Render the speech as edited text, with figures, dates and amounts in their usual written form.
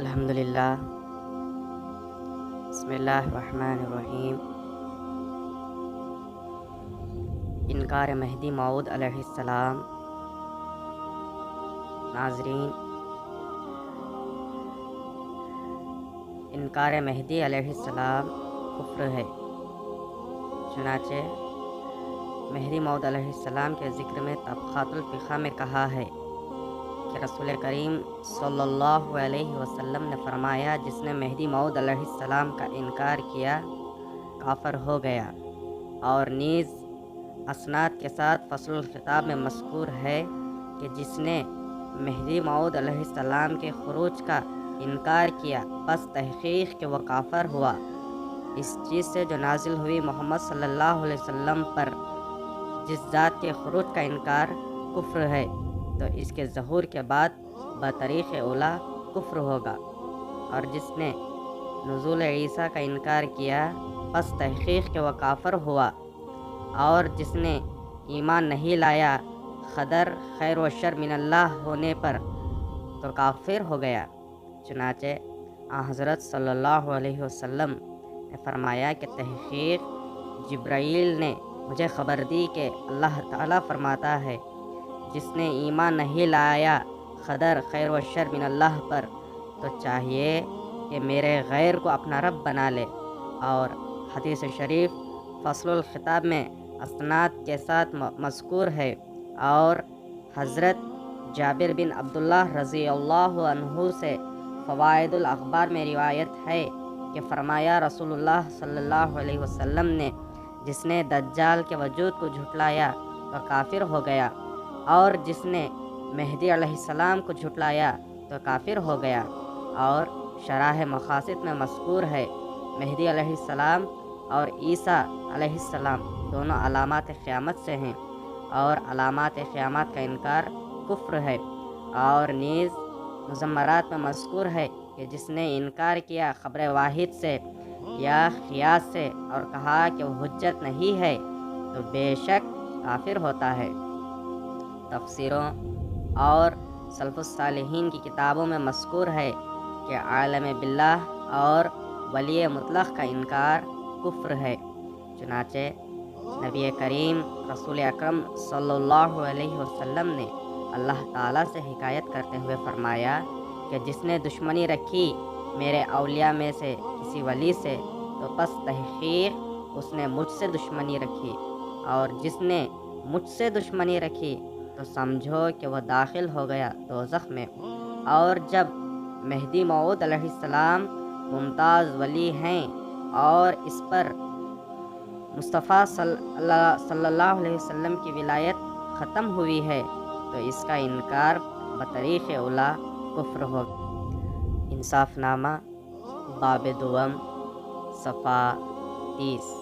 الحمدللہ، بسم اللہ الرحمن الرحیم۔ انکار مہدی موعود علیہ السلام۔ ناظرین، انکار مہدی علیہ السلام کفر ہے۔ چنانچہ مہدی موعود علیہ السلام کے ذکر میں طبقات الفقہ میں کہا ہے کہ رسول کریم صلی اللہ علیہ وسلم نے فرمایا، جس نے مہدی موعود علیہ السلام کا انکار کیا کافر ہو گیا۔ اور نیز اسناد کے ساتھ فصل الخطاب میں مذکور ہے کہ جس نے مہدی موعود علیہ السلام کے خروج کا انکار کیا پس تحقیق کہ وہ کافر ہوا۔ اس چیز سے جو نازل ہوئی محمد صلی اللہ علیہ وسلم پر، جس ذات کے خروج کا انکار کفر ہے، تو اس کے ظہور کے بعد بطریق اولا کفر ہوگا۔ اور جس نے نزول عیسیٰ کا انکار کیا پس تحقیق کہ وہ کافر ہوا۔ اور جس نے ایمان نہیں لایا قدر خیر و شر من اللہ ہونے پر، تو کافر ہو گیا۔ چنانچہ حضرت صلی اللہ علیہ وسلم نے فرمایا کہ تحقیق جبرائیل نے مجھے خبر دی کہ اللہ تعالیٰ فرماتا ہے، جس نے ایمان نہیں لایا قدر خیر و شر من اللہ پر، تو چاہیے کہ میرے غیر کو اپنا رب بنا لے۔ اور حدیث شریف فصل الخطاب میں اسناد کے ساتھ مذکور ہے۔ اور حضرت جابر بن عبداللہ رضی اللہ عنہ سے فوائد الاخبار میں روایت ہے کہ فرمایا، رسول اللہ صلی اللہ علیہ وسلم نے، جس نے دجال کے وجود کو جھٹلایا تو کافر ہو گیا، اور جس نے مہدی علیہ السلام کو جھٹلایا تو کافر ہو گیا۔ اور شرح مقاصد میں مذکور ہے، مہدی علیہ السلام اور عیسیٰ علیہ السلام دونوں علامات قیامت سے ہیں، اور علامات قیامت کا انکار کفر ہے۔ اور نیز مزمرات میں مذکور ہے کہ جس نے انکار کیا خبر واحد سے یا قیاس سے اور کہا کہ وہ حجت نہیں ہے، تو بے شک کافر ہوتا ہے۔ تفسیروں اور سلف الصالحین کی کتابوں میں مذکور ہے کہ عالم باللہ اور ولی مطلق کا انکار کفر ہے۔ چنانچہ نبی کریم رسول اکرم صلی اللہ علیہ وسلم نے اللہ تعالیٰ سے حکایت کرتے ہوئے فرمایا کہ جس نے دشمنی رکھی میرے اولیاء میں سے کسی ولی سے، تو پس تحقیق اس نے مجھ سے دشمنی رکھی، اور جس نے مجھ سے دشمنی رکھی تو سمجھو کہ وہ داخل ہو گیا دوزخ میں۔ اور جب مہدی موعود علیہ السلام ممتاز ولی ہیں اور اس پر مصطفیٰ صلی اللہ علیہ وسلم کی ولایت ختم ہوئی ہے، تو اس کا انکار بطریق اولا کفر ہوگا۔ انصاف نامہ باب دوم صفحہ 30۔